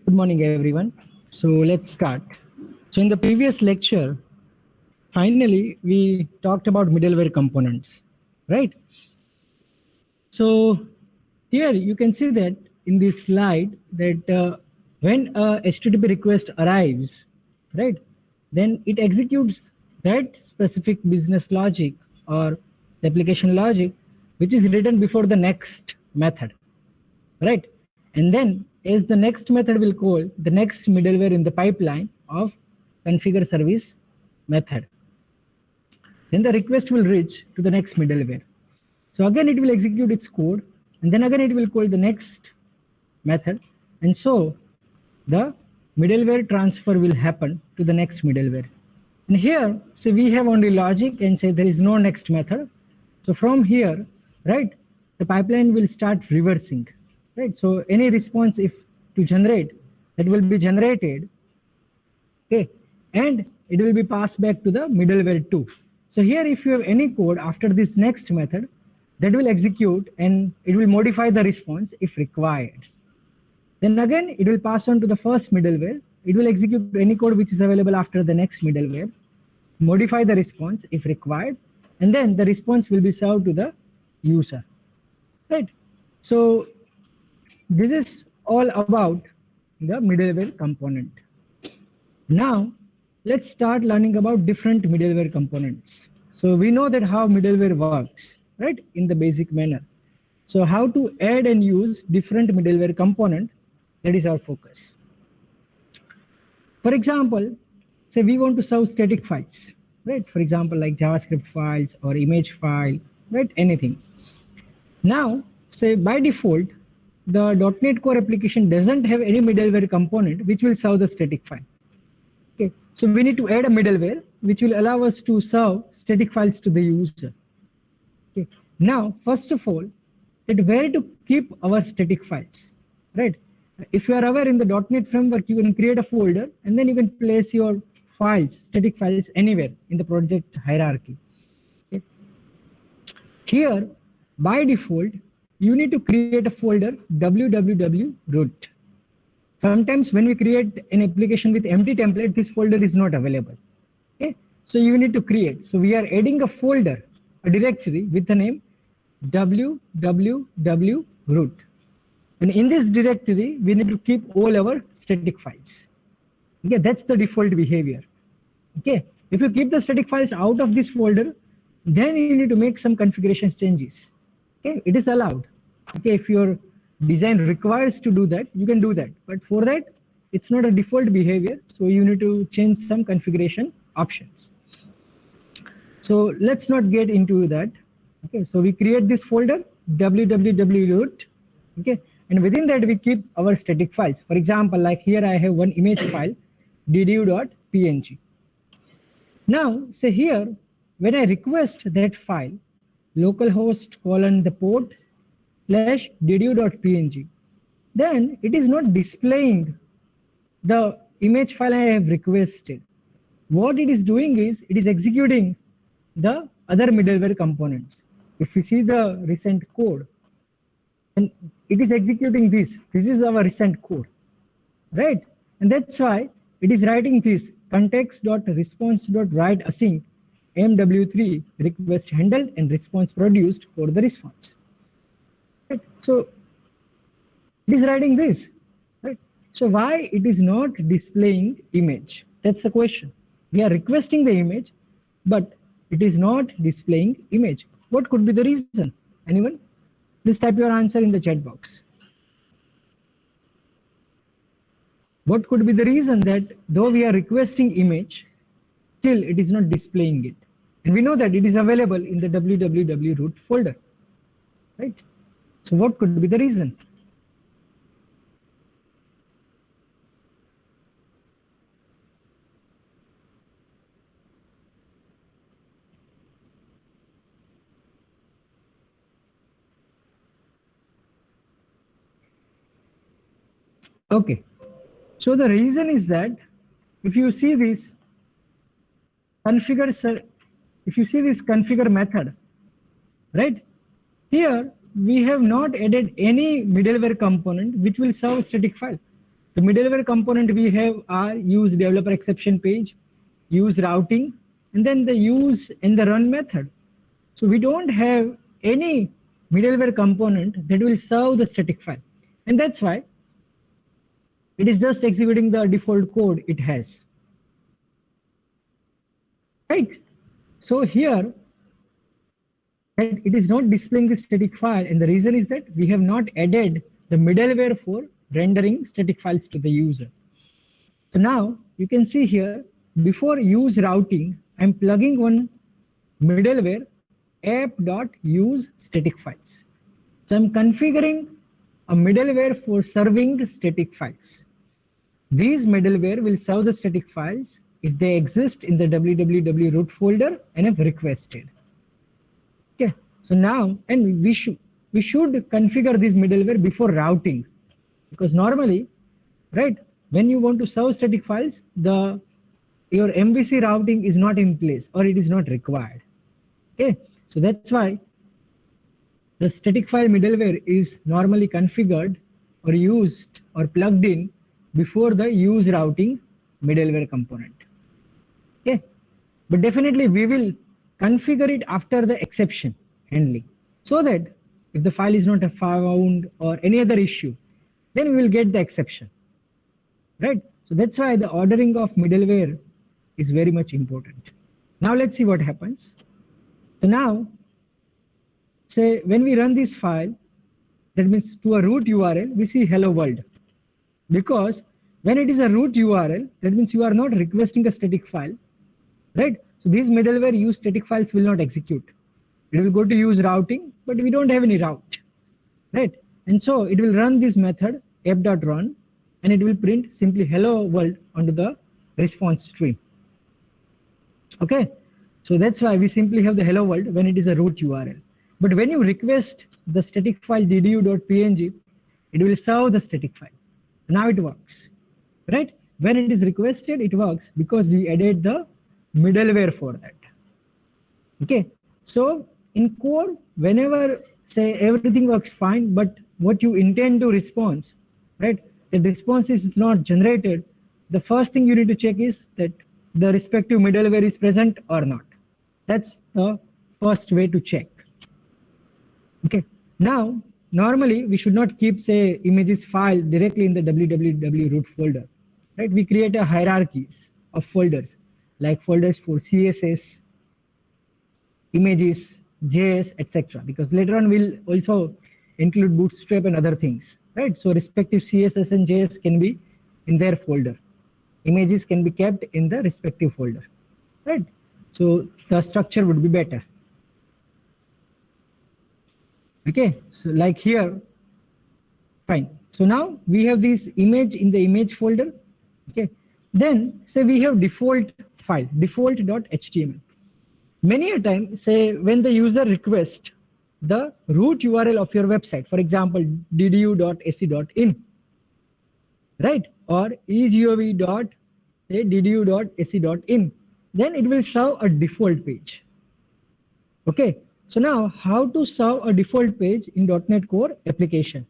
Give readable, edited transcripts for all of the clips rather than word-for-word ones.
Good morning, everyone. So let's start. So in the previous lecture, finally, we talked about middleware components, right? So here you can see that in this slide that when a HTTP request arrives, right, then it executes that specific business logic or the application logic, which is written before the next method, right? And then as the next method will call the next middleware in the pipeline of configure service method. Then the request will reach to the next middleware. So again, it will execute its code, and then again, it will call the next method. And so the middleware transfer will happen to the next middleware. And here, say we have only logic and say there is no next method. So from here, right, the pipeline will start reversing, right? So any response if to generate, that will be generated, okay, and it will be passed back to the middleware 2. So here, if you have any code after this next method, that will execute and it will modify the response if required. Then again, it will pass on to the first middleware. It will execute any code which is available after the next middleware, modify the response if required, and then the response will be served to the user, right? So this is all about the middleware component. Now, let's start learning about different middleware components. So we know that how middleware works, right, in the basic manner. So how to add and use different middleware component, that is our focus. For example, say we want to serve static files, right? For example, like JavaScript files or image file, right? Anything. Now, say by default, the .NET Core application doesn't have any middleware component which will serve the static file. Okay, so we need to add a middleware which will allow us to serve static files to the user. Okay, now first of all, that where to keep our static files, right? If you are aware in the .NET framework, you can create a folder and then you can place your files, static files anywhere in the project hierarchy. Okay. Here, by default, you need to create a folder www root. Sometimes when we create an application with empty template, this folder is not available. Okay, so you need to create. So we are adding a folder, a directory with the name www root. And in this directory, we need to keep all our static files. Okay, that's the default behavior. Okay, if you keep the static files out of this folder, then you need to make some configuration changes. Okay, it is allowed. Okay, if your design requires to do that, you can do that. But for that, it's not a default behavior. So you need to change some configuration options. So let's not get into that. Okay, so we create this folder www root. Okay, and within that we keep our static files. For example, like here I have one image file ddu.png. Now say here, when I request that file, localhost colon the port slash ddu.png, then it is not displaying the image file I have requested. What it is doing is it is executing the other middleware components. If you see the recent code, and it is executing this. This is our recent code, right? And that's why it is writing this context.response.write async MW3 request handled and response produced for the response. Right? So it is writing this, right? So why it is not displaying image? That's the question. We are requesting the image, but it is not displaying image. What could be the reason? Anyone? Please type your answer in the chat box. What could be the reason that though we are requesting image, still it is not displaying it? And we know that it is available in the www root folder, right? So what could be the reason? Okay. So the reason is that if you see this configure, if you see this configure method, right? Here we have not added any middleware component which will serve static file. The middleware component we have are use developer exception page, use routing, and then the use and the run method. So we don't have any middleware component that will serve the static file. And that's why it is just executing the default code it has. Right? So here that it is not displaying the static file, and the reason is that we have not added the middleware for rendering static files to the user. So now you can see here, before use routing, I'm plugging one middleware app.use static files. So I'm configuring a middleware for serving static files. These middleware will serve the static files if they exist in the www root folder and have requested. Okay, so now, and we should configure this middleware before routing, because normally, right, when you want to serve static files, your MVC routing is not in place or it is not required. Okay, so that's why the static file middleware is normally configured or used or plugged in before the use routing middleware component. Okay, but definitely we will configure it after the exception handling, so that if the file is not found or any other issue, then we will get the exception, right? So that's why the ordering of middleware is very much important. Now let's see what happens. So now, say when we run this file, that means to a root URL, we see hello world. Because when it is a root URL, that means you are not requesting a static file, right? So these middleware use static files will not execute. It will go to use routing, but we don't have any route, right? And so it will run this method app.run, and it will print simply hello world onto the response stream. Okay, so that's why we simply have the hello world when it is a root URL. But when you request the static file ddu.png, it will serve the static file. Now it works, right? When it is requested, it works because we added the middleware for that. Okay, so in core, whenever say everything works fine, but what you intend to respond, right? The response is not generated. The first thing you need to check is that the respective middleware is present or not. That's the first way to check. Okay, now normally we should not keep say images file directly in the www root folder, right? We create a hierarchies of folders, like folders for CSS, images, JS, etc. Because later on we'll also include Bootstrap and other things, right? So respective CSS and JS can be in their folder. Images can be kept in the respective folder, right? So the structure would be better. Okay, so like here, fine. So now we have this image in the image folder. Okay, then say we have default file, default.html. Many a time, say when the user requests the root URL of your website, for example, ddu.ac.in, right, or egov.ddu.ac.in, then it will serve a default page. Okay, so now how to serve a default page in .NET Core application?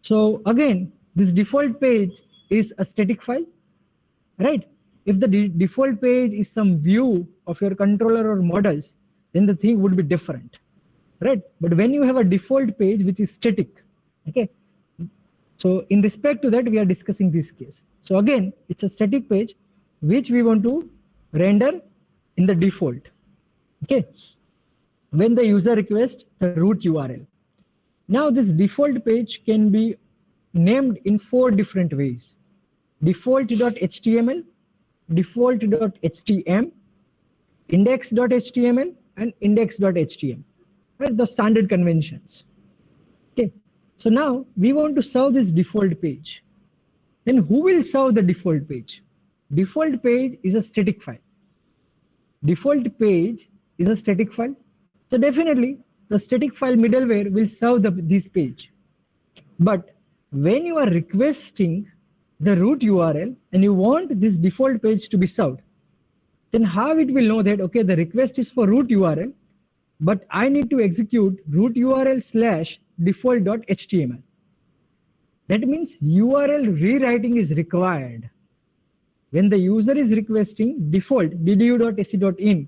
So again, this default page is a static file, right? If the default page is some view of your controller or models, then the thing would be different, right? But when you have a default page which is static, okay, so in respect to that, we are discussing this case. So again, it's a static page which we want to render in the default, okay, when the user requests the root URL. Now this default page can be named in 4 different ways: default.html, default.htm, index.html, and index.htm, right? The standard conventions. Okay, so now we want to serve this default page. Then who will serve the default page? Default page is a static file. Default page is a static file. So definitely the static file middleware will serve this page. But when you are requesting the root URL and you want this default page to be served, then how it will know that, okay, the request is for root URL, but I need to execute root URL slash default.html. That means URL rewriting is required. When the user is requesting default ddu.se.in,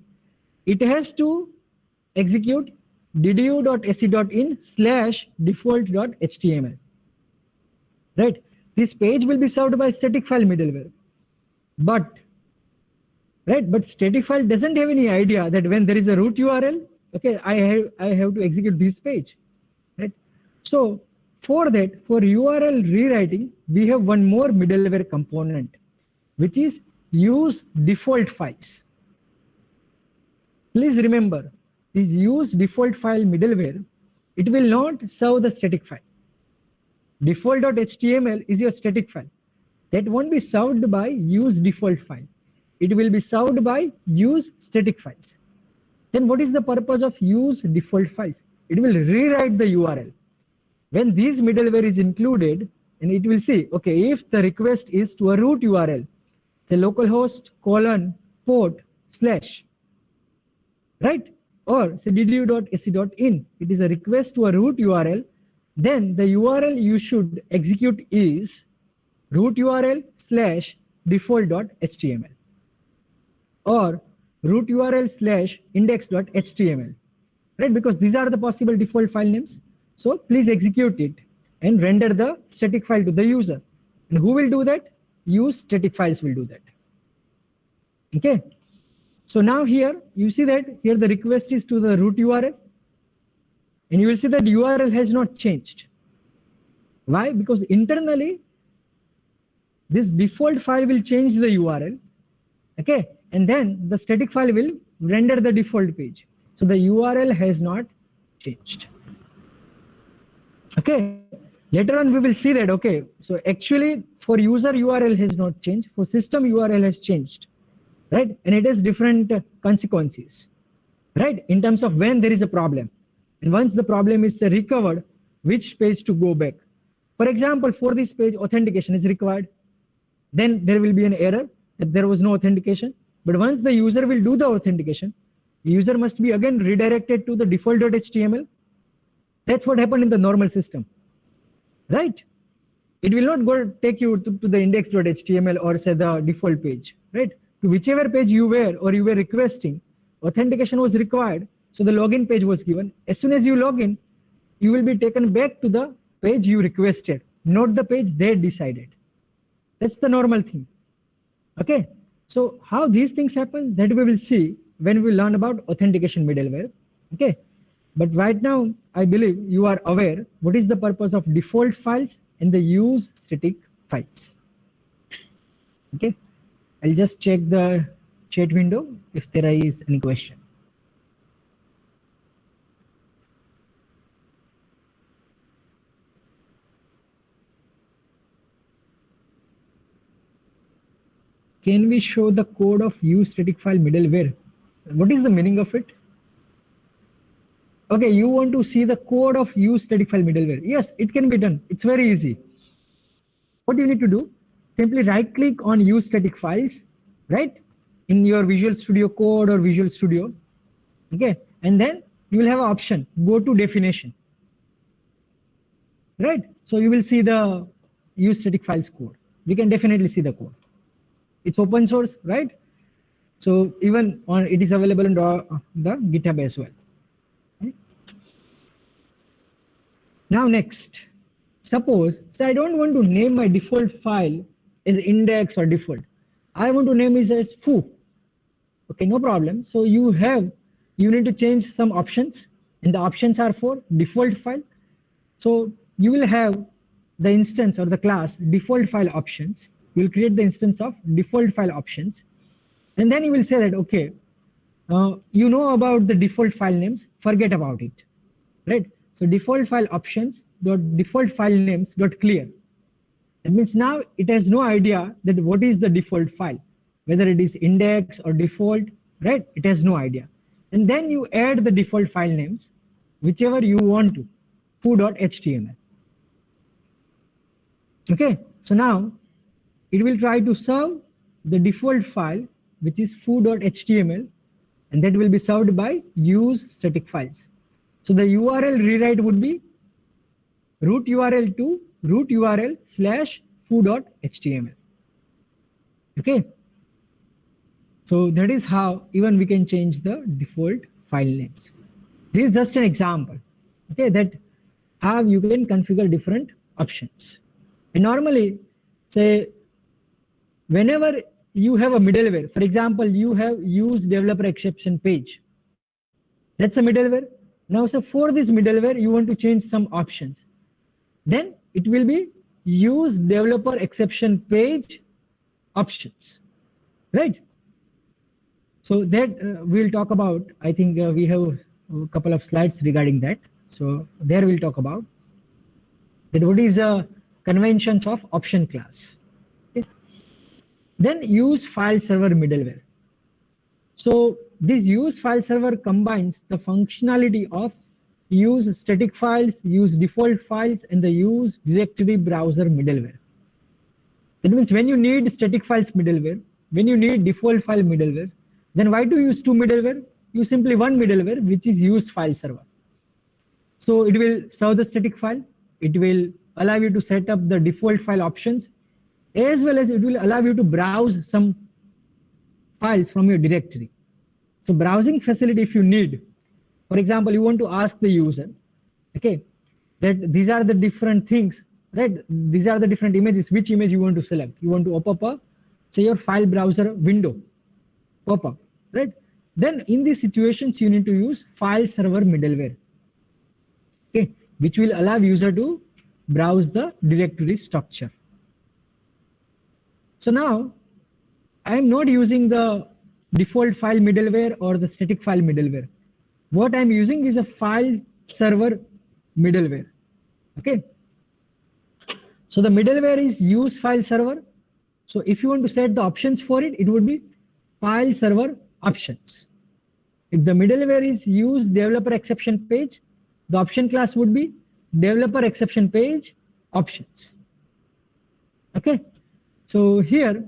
it has to execute ddu.se.in slash default.html. Right? This page will be served by static file middleware. But static file doesn't have any idea that when there is a root URL, okay, I have to execute this page. Right? So for that, for URL rewriting, we have one more middleware component, which is use default files. Please remember, this use default file middleware, it will not serve the static file. Default.html is your static file. That won't be served by use default file. It will be served by use static files. Then what is the purpose of use default files? It will rewrite the URL. When this middleware is included, and it will say, okay, if the request is to a root URL, say localhost :port/, right? Or say ddu.se.in, it is a request to a root URL, then the URL you should execute is root URL slash default.html or root URL slash index.html, right? Because these are the possible default file names. So please execute it and render the static file to the user. And who will do that? Use static files will do that. Okay. So now here you see that here the request is to the root URL, and you will see that URL has not changed. Why? Because internally this default file will change the URL, okay, and then the static file will render the default page. So the URL has not changed. Okay, later on we will see that, okay, so actually for user URL has not changed, for system URL has changed, right? And it has different consequences, right? In terms of when there is a problem. And once the problem is recovered, which page to go back. For example, for this page, authentication is required. Then there will be an error that there was no authentication. But once the user will do the authentication, the user must be again redirected to the default.html. That's what happened in the normal system, right? It will not go take you to the index.html or say the default page, right? To whichever page you were or you were requesting, authentication was required. So the login page was given. As soon as you log in, you will be taken back to the page you requested, not the page they decided. That's the normal thing. Okay. So how these things happen, that we will see when we learn about authentication middleware. Okay. But right now, I believe you are aware what is the purpose of default files and the use static files. Okay. I'll just check the chat window if there is any question. Can we show the code of use static file middleware? What is the meaning of it? Okay, you want to see the code of use static file middleware. Yes, it can be done. It's very easy. What you need to do, simply right click on use static files, right? In your Visual Studio Code or Visual Studio. Okay, and then you will have an option, go to definition. Right? So you will see the use static files code. We can definitely see the code. It's open source, right? So even on it is available in the GitHub as well. Right? Now next, suppose I don't want to name my default file as index or default. I want to name it as foo. Okay, no problem. So you need to change some options, and the options are for default file. So you will have the instance or the class default file options. You will create the instance of default file options, and then you will say that, okay, you know about the default file names, forget about it, right? So default file options dot default file names dot clear. That means now it has no idea that what is the default file, whether it is index or default, right? It has no idea. And then you add the default file names, whichever you want to, foo.html. Okay, so now it will try to serve the default file, which is foo.html, and that will be served by use static files. So the URL rewrite would be root URL to root URL slash foo.html. Okay, so that is how even we can change the default file names. This is just an example, okay, that how you can configure different options. And normally, say, whenever you have a middleware, for example, you have used developer exception page. That's a middleware. Now, so for this middleware, you want to change some options. Then it will be use developer exception page options, right? So that we'll talk about. I think we have a couple of slides regarding that. So there we'll talk about that what is conventions of option class. Okay. Then use file server middleware. So this use file server combines the functionality of use static files, use default files, and the use directory browser middleware. That means when you need static files middleware, when you need default file middleware, then why to use two middleware? Use simply one middleware, which is use file server. So it will serve the static file. It will allow you to set up the default file options, as well as it will allow you to browse some files from your directory. So browsing facility, if you need, for example, you want to ask the user, okay, that these are the different things, right? These are the different images, which image you want to select. You want to open up a, say, your file browser window, pop-up, right? Then in these situations, you need to use file server middleware, okay, which will allow user to browse the directory structure. So now I am not using the default file middleware or the static file middleware. What I'm using is a file server middleware. Okay. So the middleware is use file server. So if you want to set the options for it, it would be file server options. If the middleware is use developer exception page, the option class would be developer exception page options. Okay. So here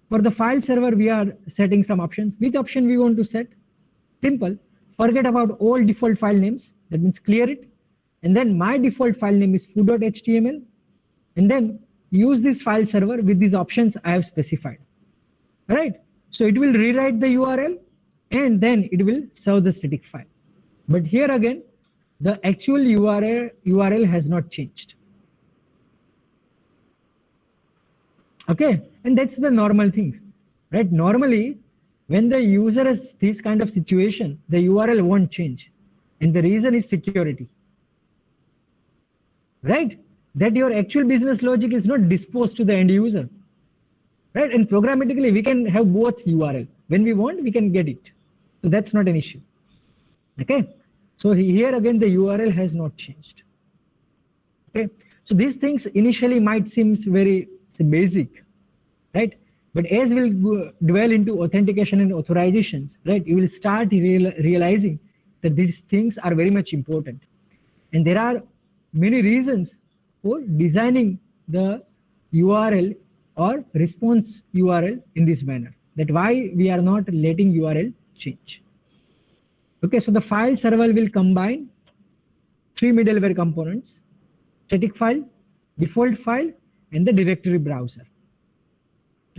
for the file server, we are setting some options. Which option we want to set? Simple. Forget about all default file names. That means clear it. And then my default file name is foo.html. And then use this file server with these options I have specified. Right? So it will rewrite the URL and then it will serve the static file. But here again, the actual URL has not changed. Okay, and that's the normal thing, right? Normally, when the user has this kind of situation, the URL won't change. And the reason is security, right? That your actual business logic is not disposed to the end user, right? And programmatically, we can have both URL. When we want, we can get it. So that's not an issue, okay? So here again, the URL has not changed, okay? So these things initially might seem very basic, right? But as we'll dwell into authentication and authorizations, right, you will start realizing that these things are very much important. And there are many reasons for designing the URL or response URL in this manner. That why we are not letting URL change. Okay, so the file server will combine three middleware components: static file, default file, and the directory browser.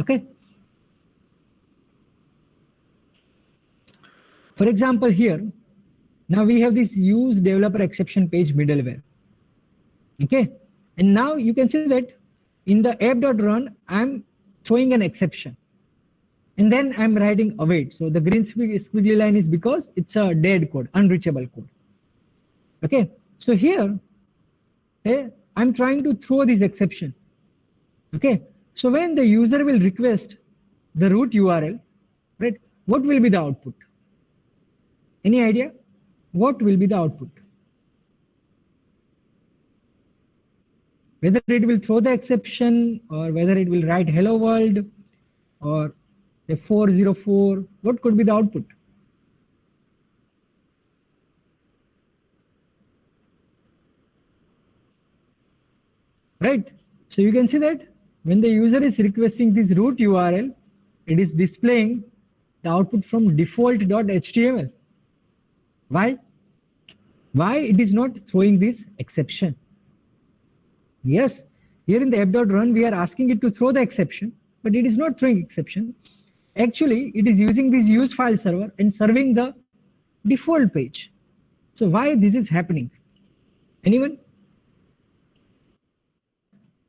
Okay. For example, here, now we have this use developer exception page middleware. Okay. And now you can see that in the app.run, I'm throwing an exception. And then I'm writing await. So the green squiggly line is because it's a dead code, unreachable code. Okay. So here, I'm trying to throw this exception. Okay. So when the user will request the root URL, right, what will be the output? Any idea? What will be the output? Whether it will throw the exception or whether it will write hello world or a 404, what could be the output? Right? So you can see that when the user is requesting this root URL, it is displaying the output from default.html. Why? Why it is not throwing this exception? Yes, here in the app.run, we are asking it to throw the exception, but it is not throwing exception. Actually, it is using this use file server and serving the default page. So why this is happening? Anyone?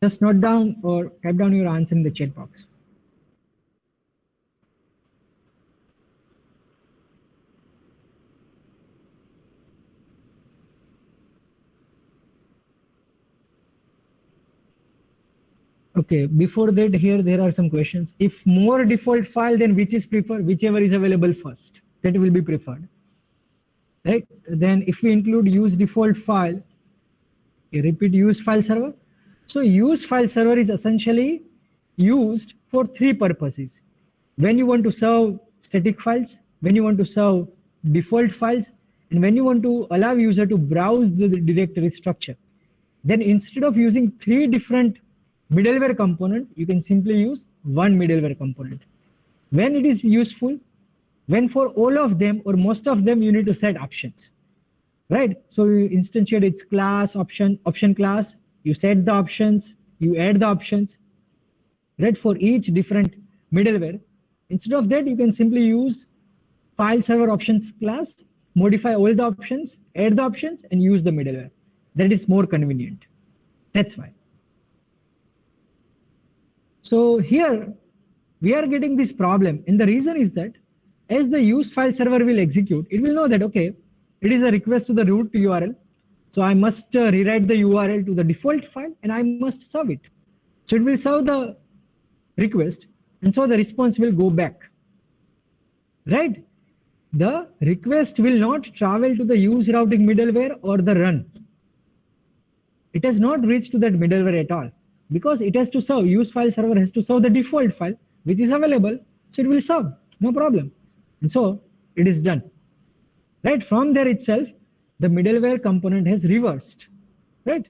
Just note down or type down your answer in the chat box. Okay, before that, here there are some questions. If more default file, then which is preferred? Whichever is available first, that will be preferred. Right? Then if we include use default file, repeat use file server. So use file server is essentially used for three purposes. When you want to serve static files, when you want to serve default files, and when you want to allow user to browse the directory structure. Then instead of using three different middleware component, you can simply use one middleware component. When it is useful, when for all of them or most of them, you need to set options, right? So you instantiate its class, option class, you set the options, you add the options, right? For each different middleware. Instead of that, you can simply use file server options class, modify all the options, add the options, and use the middleware. That is more convenient. That's why. So here we are getting this problem, and the reason is that as the use file server will execute, it will know that, okay, it is a request to the root URL. So I must rewrite the URL to the default file and I must serve it. So it will serve the request, and so the response will go back, right? The request will not travel to the use routing middleware or the run. It has not reached to that middleware at all, because it has to serve, use file server has to serve the default file, which is available. So it will serve, no problem. And so it is done, right? From there itself, the middleware component has reversed, right?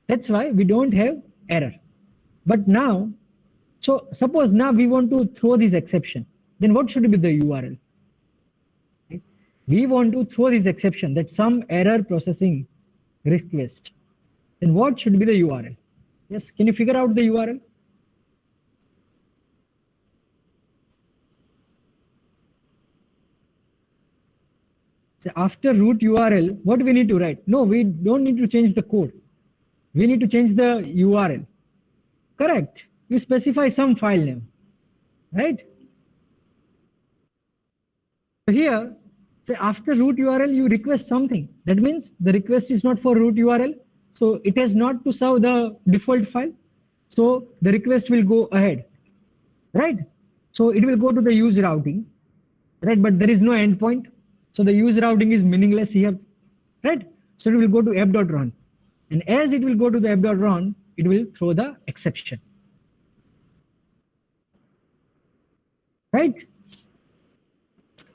That's why we don't have error. But now, so suppose now we want to throw this exception, then what should be the URL? We want to throw this exception that some error processing request. Then what should be the URL? Yes, can you figure out the URL? So after root URL, what we need to write? No, we don't need to change the code. We need to change the URL. Correct. You specify some file name, right? So here, say after root URL, you request something. That means the request is not for root URL. So it has not to serve the default file. So the request will go ahead, right? So it will go to the use routing, right? But there is no endpoint. So the use routing is meaningless here, right? So it will go to app.run. And as it will go to the app.run, it will throw the exception, right?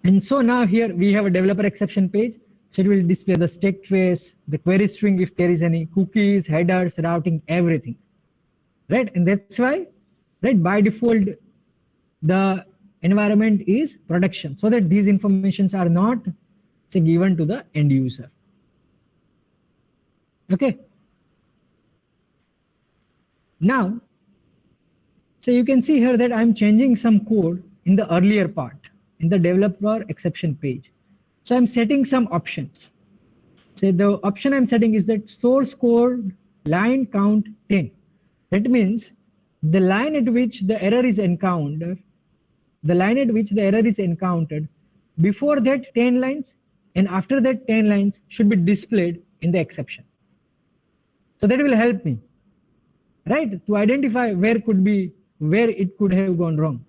And so now here we have a developer exception page. So it will display the stack trace, the query string, if there is any cookies, headers, routing, everything, right? And that's why, right, by default, the environment is production, so that these informations are not, say, given to the end user. Okay. Now, so you can see here that I'm changing some code in the earlier part, in the developer exception page. So I'm setting some options. So the option I'm setting is that source code line count 10. That means the line at which the error is encountered, before that 10 lines and after that 10 lines should be displayed in the exception. So that will help me, right, to identify where it could have gone wrong.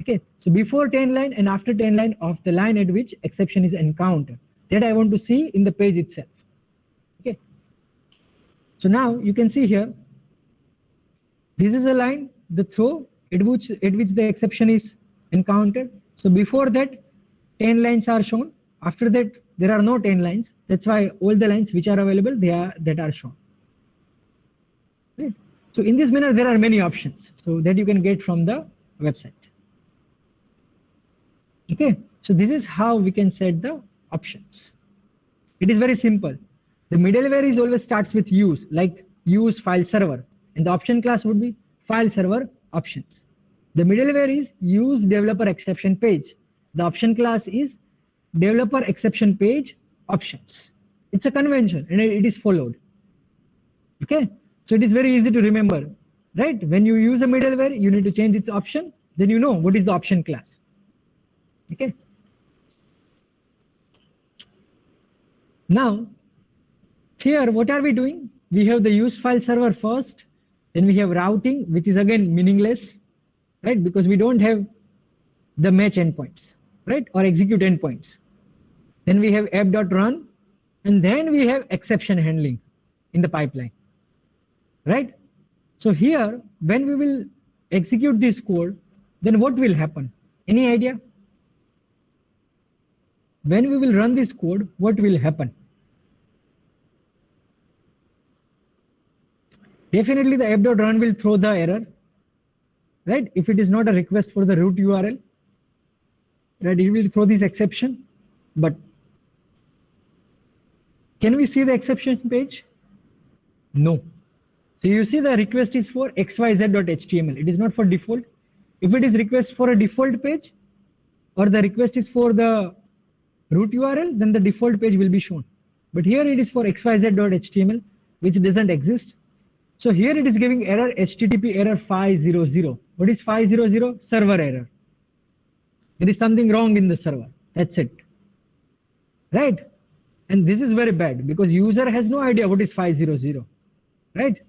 Okay, so before 10 line and after 10 line of the line at which exception is encountered, that I want to see in the page itself. Okay, so now you can see here, this is a line, the throw at which the exception is encountered. So before that 10 lines are shown, after that there are no 10 lines. That's why all the lines which are available, that are shown, right? So in this manner, there are many options so that you can get from the website. Okay, so this is how we can set the options. It is very simple. The middleware is always starts with use, like use file server, and the option class would be file server options. The middleware is use developer exception page. The option class is developer exception page options. It's a convention and it is followed. Okay, so it is very easy to remember, right? When you use a middleware, you need to change its option, then you know what is the option class. Okay. Now, here, what are we doing? We have the use file server first, then we have routing, which is again meaningless, right? Because we don't have the match endpoints, right? Or execute endpoints. Then we have app.run, and then we have exception handling in the pipeline, right? So here, when we will execute this code, then what will happen? Any idea? When we will run this code, what will happen? Definitely the app.run will throw the error, right? If it is not a request for the root URL, right? It will throw this exception, but can we see the exception page? No. So you see the request is for xyz.html. It is not for default. If it is request for a default page or the request is for the root URL, then the default page will be shown. But here it is for xyz.html, which doesn't exist. So here it is giving error HTTP error 500. What is 500? Server error. There is something wrong in the server. That's it. Right? And this is very bad because user has no idea what is 500. Right?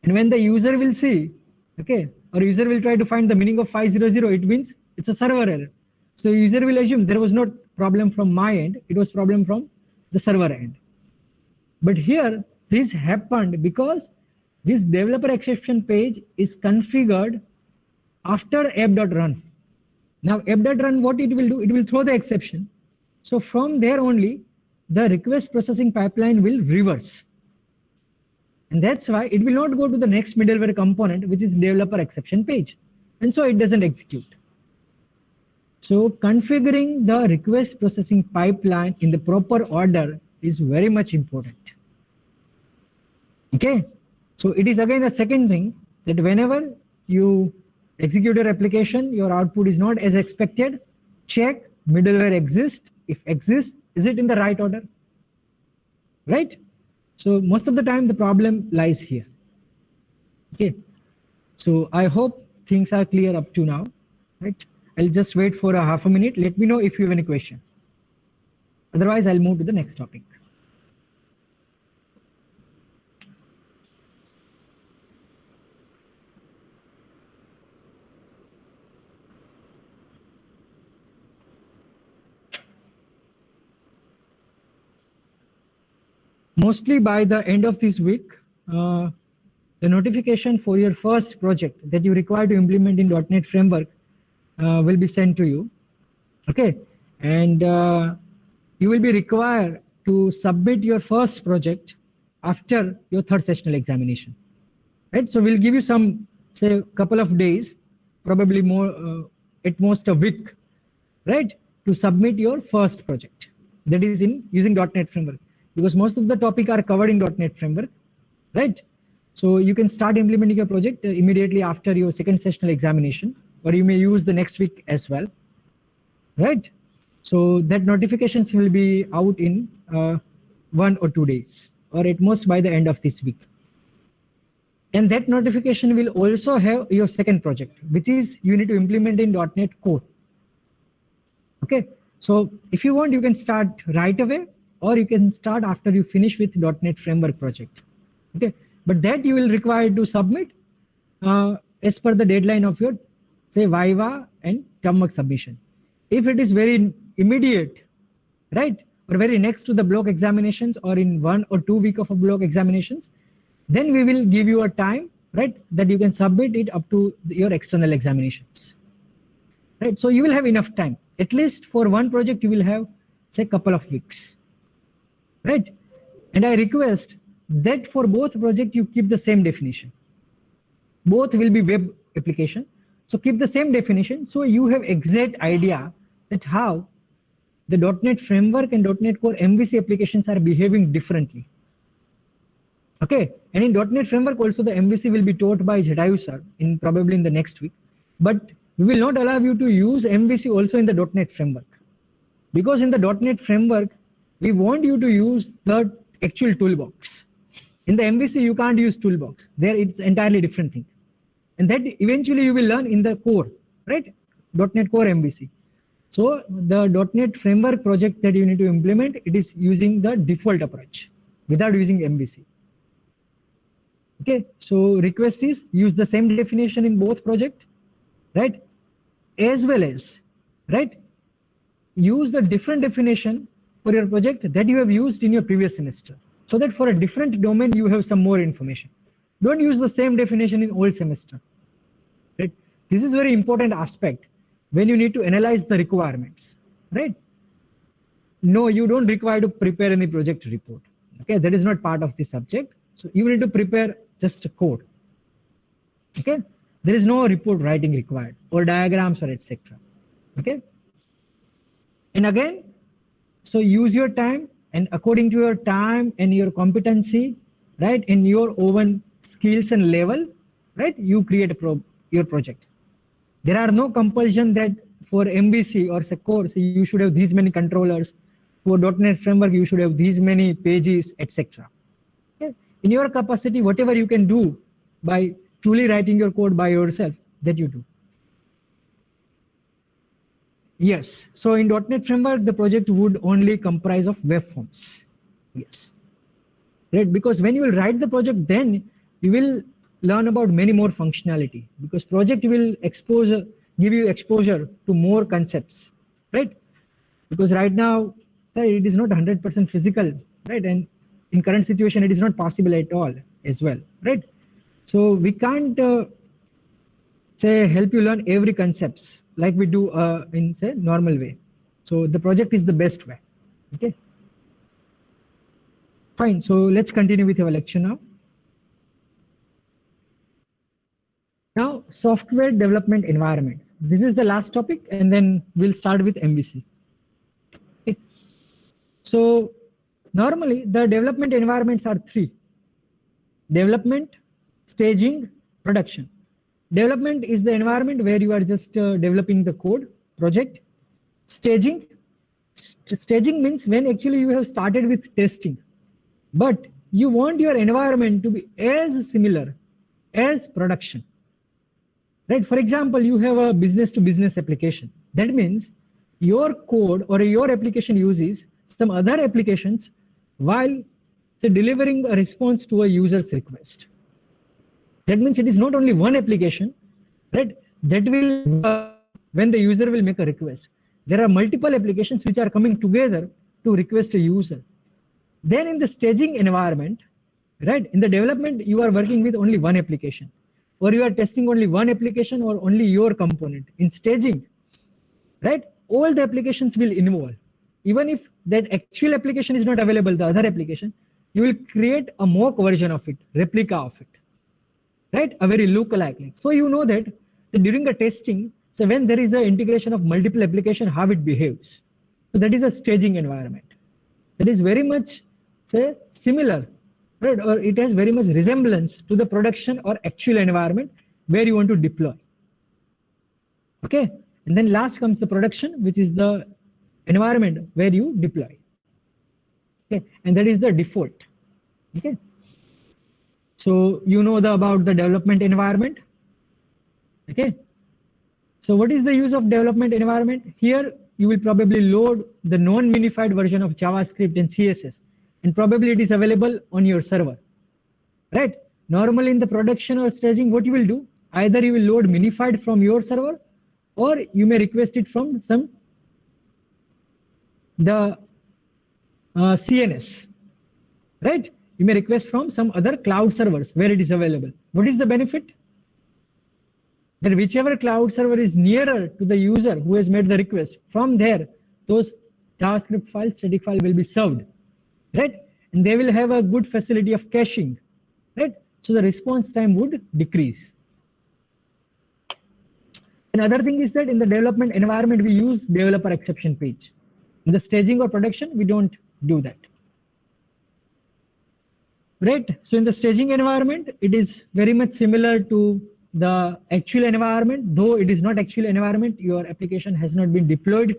And when the user will see, okay, or user will try to find the meaning of 500, it means it's a server error. So user will assume there was no problem from my end, it was problem from the server end. But here this happened because this developer exception page is configured after app.run. Now app.run, what it will do, it will throw the exception. So from there only the request processing pipeline will reverse. And that's why it will not go to the next middleware component, which is developer exception page. And so it doesn't execute. So configuring the request processing pipeline in the proper order is very much important. Okay, so it is again the second thing that whenever you execute your application, your output is not as expected, check middleware exists. If exists, is it in the right order? Right? So most of the time the problem lies here. Okay, so I hope things are clear up to now, right? I'll just wait for a half a minute. Let me know if you have any question. Otherwise, I'll move to the next topic. Mostly by the end of this week, the notification for your first project that you require to implement in .NET Framework will be sent to you. Okay, and you will be required to submit your first project after your third sessional examination. Right, so we'll give you some, say, couple of days, probably more, at most a week, right, to submit your first project that is in using .NET Framework, because most of the topic are covered in .NET Framework, right? So you can start implementing your project immediately after your second sessional examination, or you may use the next week as well, right? So that notifications will be out in 1 or 2 days, or at most by the end of this week. And that notification will also have your second project, which is you need to implement in .NET Core. Okay, so if you want, you can start right away, or you can start after you finish with .NET Framework project. Okay, but that you will require to submit as per the deadline of your, say, Viva and term submission. If it is very immediate, right, or very next to the block examinations, or in 1 or 2 weeks of a block examinations, then we will give you a time, right, that you can submit it up to your external examinations. Right, so you will have enough time. At least for one project, you will have, say, couple of weeks. Right, and I request that for both project you keep the same definition. Both will be web application. So keep the same definition. So you have exact idea that how the .NET Framework and .NET Core MVC applications are behaving differently. Okay, and in .NET Framework also the MVC will be taught by Jatayu sir in probably in the next week. But we will not allow you to use MVC also in the .NET Framework, because in the .NET Framework we want you to use the actual toolbox. In the MVC you can't use toolbox. There it's entirely different thing, and that eventually you will learn in the core, right? .NET Core MVC. So the .NET Framework project that you need to implement, it is using the default approach without using MVC. Okay, so request is use the same definition in both project, right? As well as, right, use the different definition for your project that you have used in your previous semester, so that for a different domain you have some more information. Don't use the same definition in all semester, right? This is very important aspect when you need to analyze the requirements, right? No, you don't require to prepare any project report. Okay, that is not part of the subject. So you need to prepare just a code. Okay, there is no report writing required or diagrams or etc. Okay, and again, so use your time, and according to your time and your competency, right, in your own skills and level, right, you create your project. There are no compulsion that for MVC or say course you should have these many controllers. For .NET Framework you should have these many pages, etc. Okay? In your capacity, whatever you can do by truly writing your code by yourself, that you do. Yes, so in .NET Framework the project would only comprise of web forms. Yes, right, because when you will write the project, then you will learn about many more functionality, because project will give you exposure to more concepts, right? Because right now it is not 100% physical, right? And in current situation it is not possible at all as well, right? So we can't say help you learn every concepts like we do in say normal way. So the project is the best way. Okay, fine. So let's continue with our lecture now. Now, software development environment. This is the last topic, and then we'll start with MVC. Okay. So normally the development environments are three: development, staging, production. Development is the environment where you are just developing the code project. Staging means when actually you have started with testing, but you want your environment to be as similar as production. Right? For example, you have a business to business application. That means your code or your application uses some other applications while say delivering a response to a user's request. That means it is not only one application, right? That will when the user will make a request. There are multiple applications which are coming together to request a user. Then in the staging environment, right? In the development, you are working with only one application, or you are testing only one application or only your component. In staging, right? All the applications will involve. Even if that actual application is not available, the other application, you will create a mock version of it, replica of it, right? A very lookalike. So you know that during the testing, so when there is an integration of multiple applications, how it behaves. So that is a staging environment. That is very much say similar, right? Or it has very much resemblance to the production or actual environment where you want to deploy. Okay, and then last comes the production, which is the environment where you deploy. Okay, and that is the default. Okay, so you know about the development environment. Okay, so what is the use of development environment? Here you will probably load the non-minified version of JavaScript and CSS, and probably it is available on your server, right? Normally in the production or staging, what you will do, either you will load minified from your server, or you may request it from the CNS, right? You may request from some other cloud servers where it is available. What is the benefit? That whichever cloud server is nearer to the user who has made the request, from there, those JavaScript files, static file will be served, right? and they will have a good facility of caching, right? So the response time would decrease. Another thing is that in the development environment, we use developer exception page. In the staging or production, we don't do that. Right? So in the staging environment, it is very much similar to the actual environment, though it is not actual environment, your application has not been deployed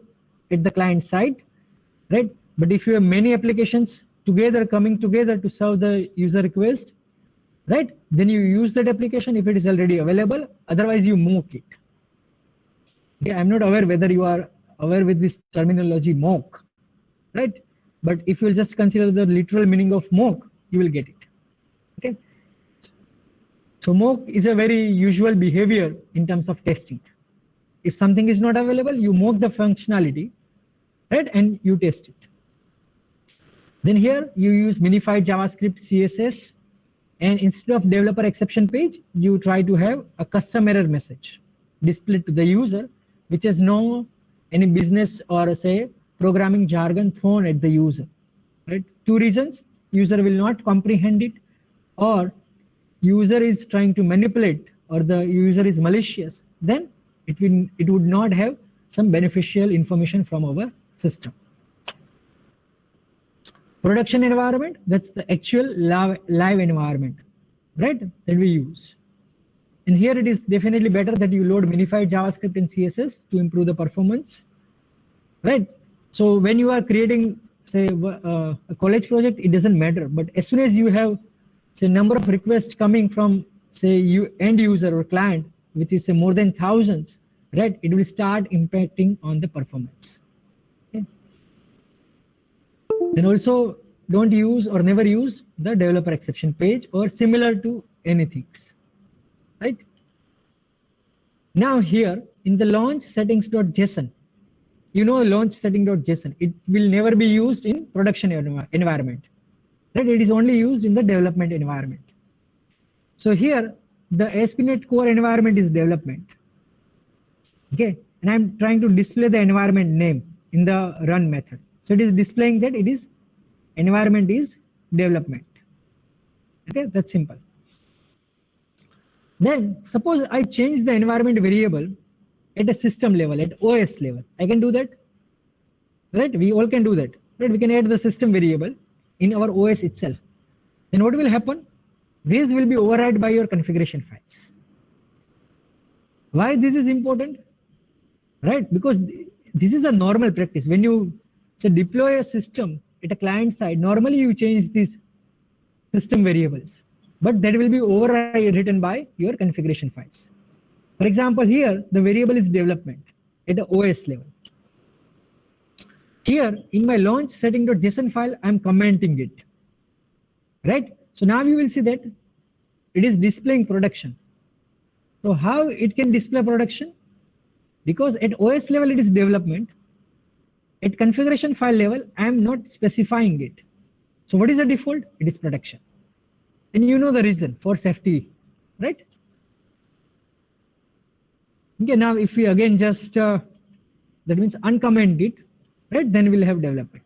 at the client side, right? But if you have many applications together coming together to serve the user request, right? Then you use that application if it is already available, otherwise you mock it. Okay, I'm not aware whether you are aware with this terminology mock, right? But if you'll just consider the literal meaning of mock, you will get it. Okay. So mock is a very usual behavior in terms of testing. If something is not available, you mock the functionality, right? And you test it. Then here you use minified JavaScript CSS, and instead of developer exception page, you try to have a custom error message displayed to the user, which has no any business or say programming jargon thrown at the user, right? Two reasons: user will not comprehend it, or user is trying to manipulate, or the user is malicious. Then it would not have some beneficial information from our system. Production environment, that's the actual live environment, right? That we use. And here it is definitely better that you load minified JavaScript and CSS to improve the performance, right? So when you are creating, say, a college project, it doesn't matter. But as soon as you have, say, number of requests coming from, say, end user or client, which is say more than thousands, right? It will start impacting on the performance. Okay. And also, don't use or never use the developer exception page or similar to anything. Right? Now here in the launch settings.json, you know launch setting.json, it will never be used in production environment. Right? It is only used in the development environment. So here the ASP.NET Core environment is development. Okay, and I'm trying to display the environment name in the run method. So it is displaying that it is environment is development. Okay, that's simple. Then suppose I change the environment variable at a system level, at OS level. I can do that, right? We all can do that, right? We can add the system variable in our OS itself. Then what will happen? These will be override by your configuration files. Why this is important? Right? Because this is a normal practice. When you say deploy a system at a client side, normally you change these system variables, but that will be overwritten by your configuration files. For example, here the variable is development at the OS level. Here in my launch setting.json file, I'm commenting it. Right? So now you will see that it is displaying production. So how it can display production? Because at OS level it is development. At configuration file level, I am not specifying it. So what is the default? It is production. And you know the reason, for safety, right? Okay, now if we again just, that means uncomment it, right? Then we'll have development.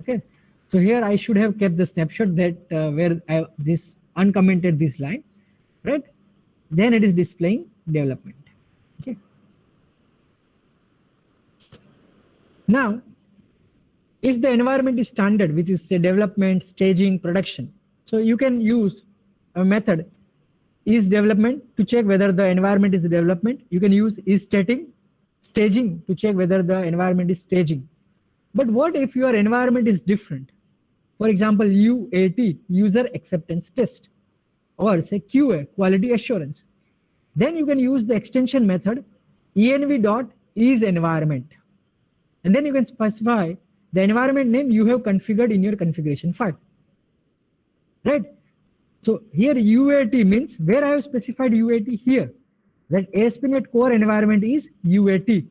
Okay, so here I should have kept the snapshot that where I this uncommented this line, right? Then it is displaying development. Okay. Now, if the environment is standard, which is say development, staging, production, so you can use a method is development to check whether the environment is development. You can use is staging to check whether the environment is staging. But what if your environment is different? For example, UAT, user acceptance test, or say QA, quality assurance. Then you can use the extension method env.isEnvironment. And then you can specify the environment name you have configured in your configuration file. Right? So here UAT means where I have specified UAT here. That ASP.NET Core environment is UAT.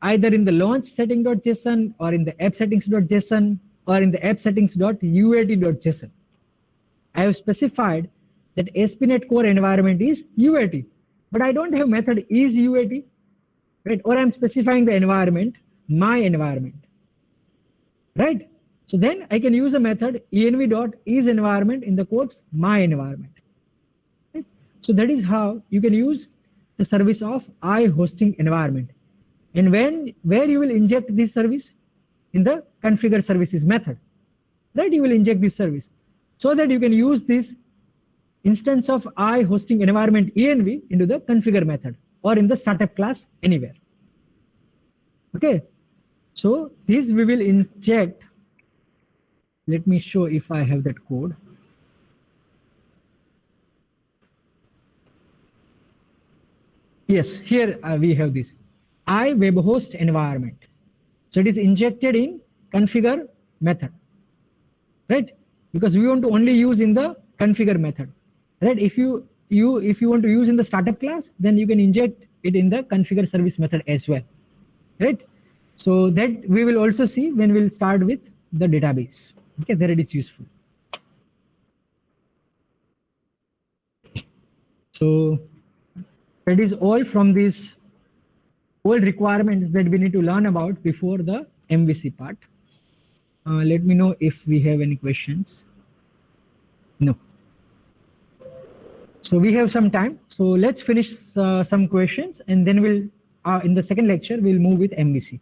Either in the launch setting.json or in the app settings.json or in the app settings.uat.json. I have specified that ASP.NET Core environment is UAT, but I don't have method is UAT, right? Or I'm specifying the environment, my environment, right? So then I can use a method env.isEnvironment in the quotes my environment. Right? So that is how you can use the service of iHosting environment. And where you will inject this service? In the configure services method. Right? You will inject this service so that you can use this instance of iHosting environment env into the configure method or in the startup class anywhere. Okay. So this we will inject. Let me show if I have that code. Yes, here we have this iWebHost environment. So it is injected in configure method, right? Because we want to only use in the configure method, right? If you want to use in the startup class, then you can inject it in the configure service method as well, right? So that we will also see when we'll start with the database. Okay, there it is useful. So that is all from these all requirements that we need to learn about before the MVC part. Let me know if we have any questions. No. So we have some time. So let's finish some questions and then we'll, in the second lecture, we'll move with MVC.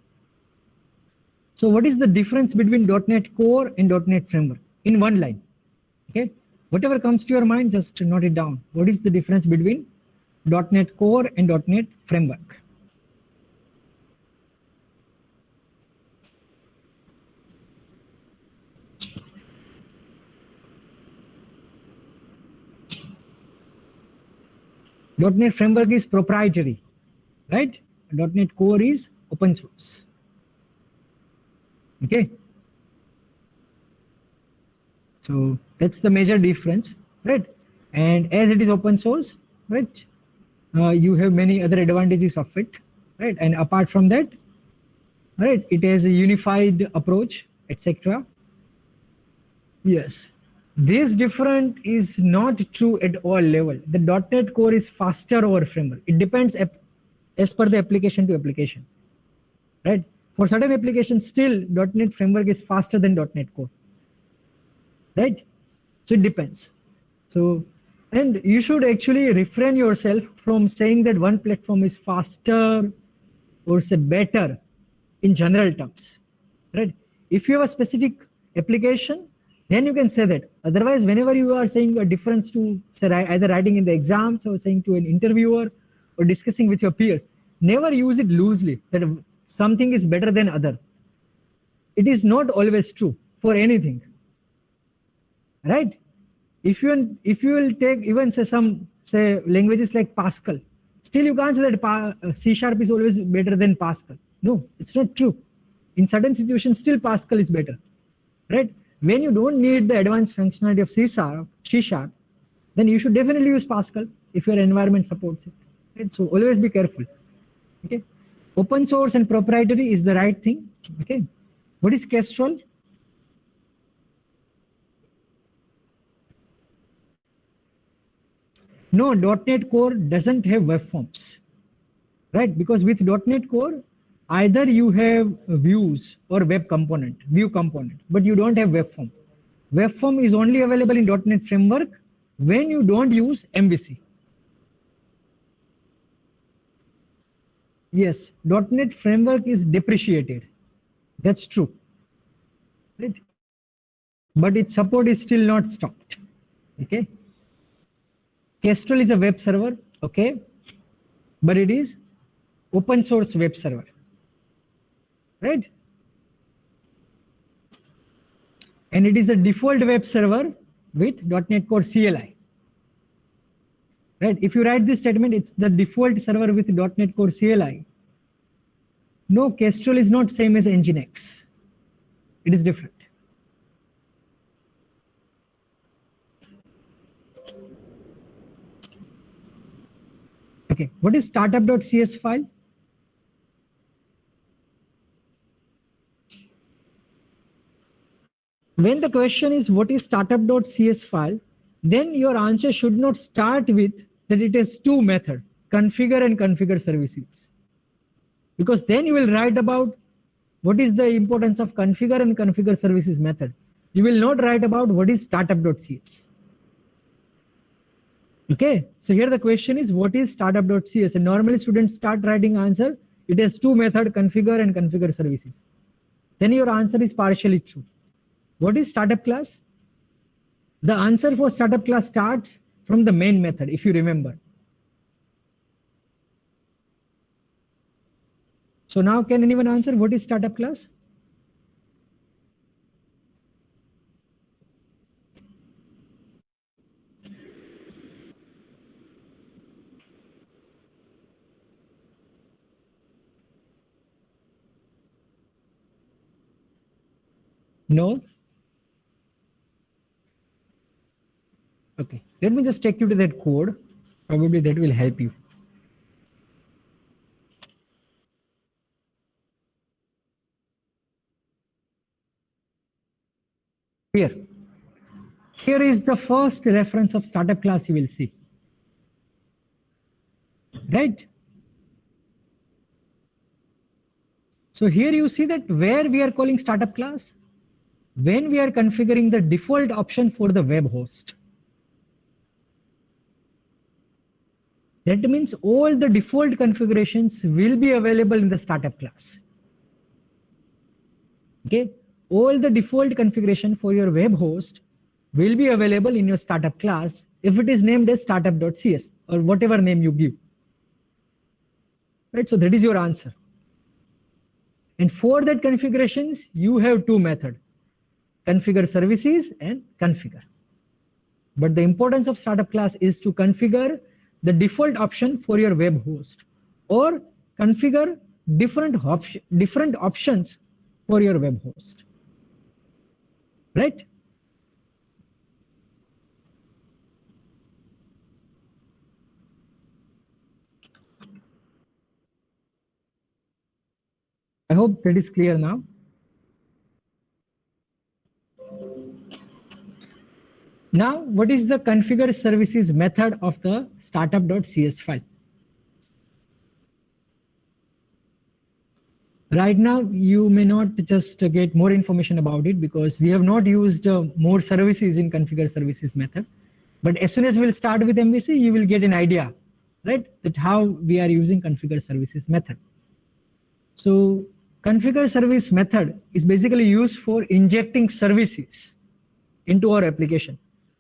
So what is the difference between .NET Core and .NET Framework in one line? Okay, whatever comes to your mind, just note it down. What is the difference between .NET Core and .NET Framework? .NET Framework is proprietary, right? .NET Core is open source. Okay. So that's the major difference, right? And as it is open source, right? You have many other advantages of it, right? And apart from that, right, it has a unified approach, etc. Yes, this different is not true at all level. The .NET Core is faster over Framework. It depends as per the application to application, right? For certain applications, still .NET Framework is faster than .NET Core, right? So it depends. So, and you should actually refrain yourself from saying that one platform is faster or say better in general terms, right? If you have a specific application, then you can say that. Otherwise, whenever you are saying a difference to say either writing in the exams or saying to an interviewer or discussing with your peers, never use it loosely that something is better than other. It is not always true for anything, right? If you will take even some languages like Pascal, still you can't say that C# is always better than Pascal. No, it's not true. In certain situations, still Pascal is better, right? When you don't need the advanced functionality of C#, then you should definitely use Pascal if your environment supports it. Right? So always be careful. Okay, open source and proprietary is the right thing. Okay, what is Kestrel? No, .NET Core doesn't have web forms, right? Because with .NET Core, either you have views or web component, view component, but you don't have web form. Web form is only available in .NET Framework when you don't use MVC. Yes, .NET Framework is depreciated. That's true, right? But its support is still not stopped. Okay. Kestrel is a web server, okay, but it is open source web server, right? And it is a default web server with .NET Core CLI, right? If you write this statement, it's the default server with .NET Core CLI. No, Kestrel is not same as Nginx. It is different. Okay, what is startup.cs file? When the question is what is startup.cs file, then your answer should not start with that it has two methods, configure and configure services. Because then you will write about what is the importance of configure and configure services method. You will not write about what is startup.cs. Okay, so here the question is what is startup.cs, and normally students start writing answer. It has two methods, configure and configure services. Then your answer is partially true. What is startup class? The answer for startup class starts from the main method, if you remember. So now can anyone answer what is startup class? No? Okay, let me just take you to that code. Probably that will help you. Here is the first reference of startup class you will see. Right? So here you see that where we are calling startup class, when we are configuring the default option for the web host. That means all the default configurations will be available in the startup class. Okay, all the default configuration for your web host will be available in your startup class if it is named as startup.cs or whatever name you give. Right, so that is your answer. And for that configurations, you have two methods, configure services and configure. But the importance of startup class is to configure the default option for your web host or configure different options for your web host. Right? I hope that is clear now. Now, what is the configure services method of the startup.cs file? Right now, you may not just get more information about it because we have not used more services in configure services method. But as soon as we'll start with MVC, you will get an idea, right? That how we are using configure services method. So configure service method is basically used for injecting services into our application.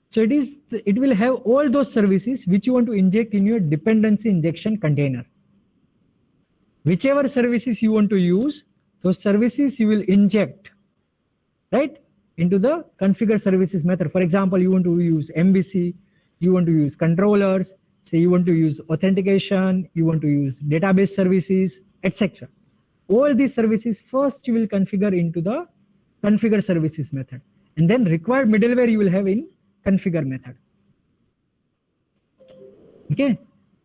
So it will have all those services which you want to inject in your dependency injection container. Whichever services you want to use, those services you will inject, right, into the configure services method. For example, you want to use MVC, you want to use controllers, say you want to use authentication, you want to use database services, etc. All these services first you will configure into the configure services method, and then required middleware you will have in configure method. Okay,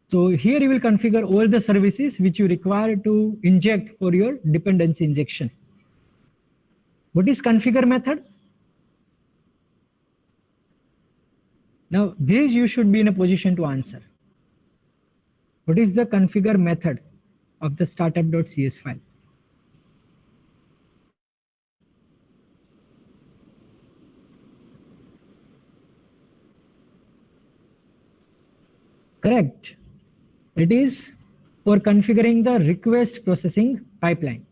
so here you will configure all the services which you require to inject for your dependency injection. What is configure method? Now this you should be in a position to answer. What is the configure method of the startup.cs file? Correct. It is for configuring the request processing pipeline.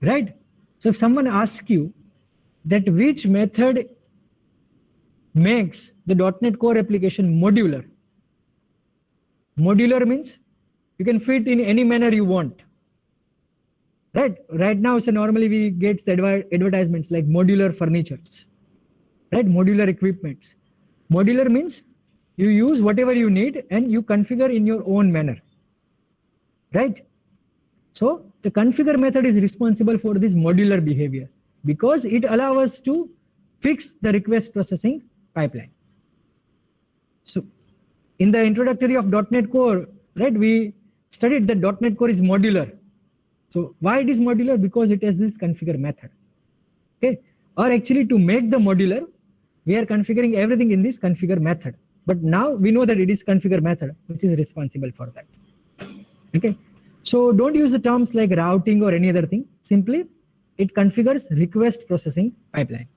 Right? So if someone asks you that which method makes the .NET Core application modular. Modular means you can fit in any manner you want. Right now, so normally we get the advertisements like modular furnitures, right? Modular equipments. Modular means you use whatever you need and you configure in your own manner, right? So the configure method is responsible for this modular behavior because it allows us to fix the request processing pipeline. So in the introductory of .NET Core, right, we studied that .NET Core is modular. So why it is modular? Because it has this configure method. Okay, or actually to make the modular, we are configuring everything in this configure method. But now we know that it is configure method which is responsible for that. Okay, So don't use the terms like routing or any other thing. Simply, it configures request processing pipeline.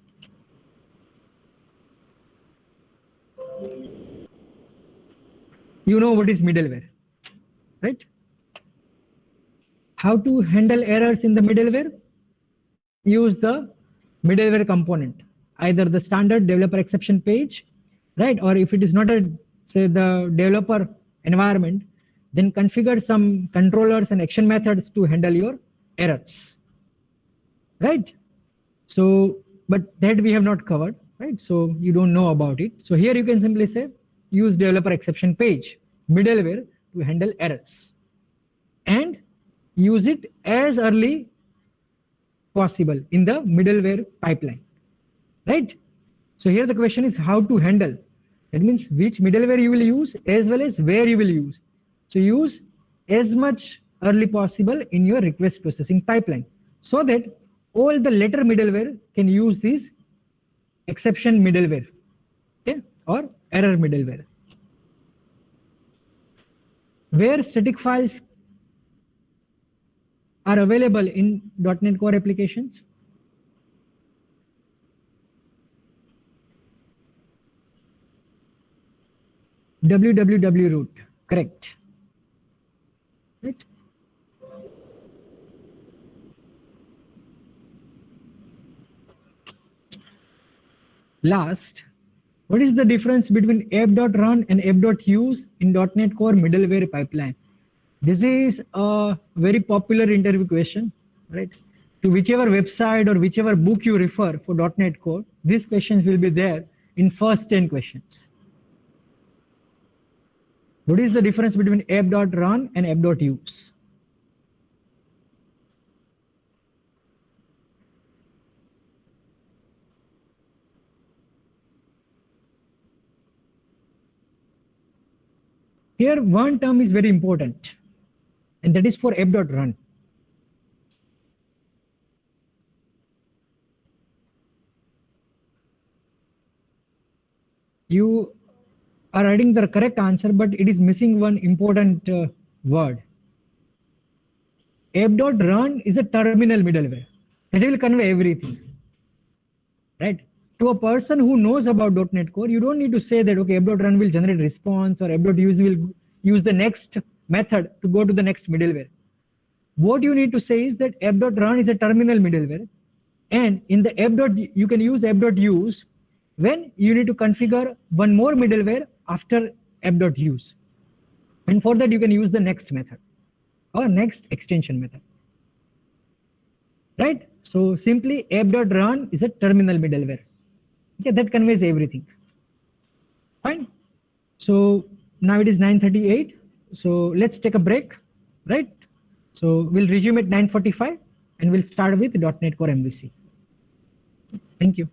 You know what is middleware, right? How to handle errors in the middleware? Use the middleware component, either the standard developer exception page, right? Or if it is not a, say, the developer environment, then configure some controllers and action methods to handle your errors, right? So, but that we have not covered, right? So you don't know about it. So here you can simply say, use developer exception page, middleware to handle errors, and use it as early possible in the middleware pipeline, right? So here the question is how to handle. That means which middleware you will use as well as where you will use. So use as much early possible in your request processing pipeline so that all the later middleware can use this exception middleware, okay, or error middleware. Where static files are available in .NET Core applications? www root, correct. Right. Last, what is the difference between app.run and app.use in .NET Core middleware pipeline? This is a very popular interview question, right? To whichever website or whichever book you refer for .NET Core, these questions will be there in first 10 questions. What is the difference between app.run and app.use? Here, one term is very important, and that is for app.run. You are writing the correct answer, but it is missing one important word. App.run is a terminal middleware that will convey everything, right? To a person who knows about .NET Core, you don't need to say that, okay, app.run will generate response or app.use will use the next method to go to the next middleware. What you need to say is that app.run is a terminal middleware, and in the app. You can use app.use when you need to configure one more middleware after app.use. And for that, you can use the next method or next extension method, right? So simply app.run is a terminal middleware. Okay, that conveys everything. Fine. So now it is 9:38. So let's take a break, right? So we'll resume at 9:45 and we'll start with .NET Core MVC. Thank you.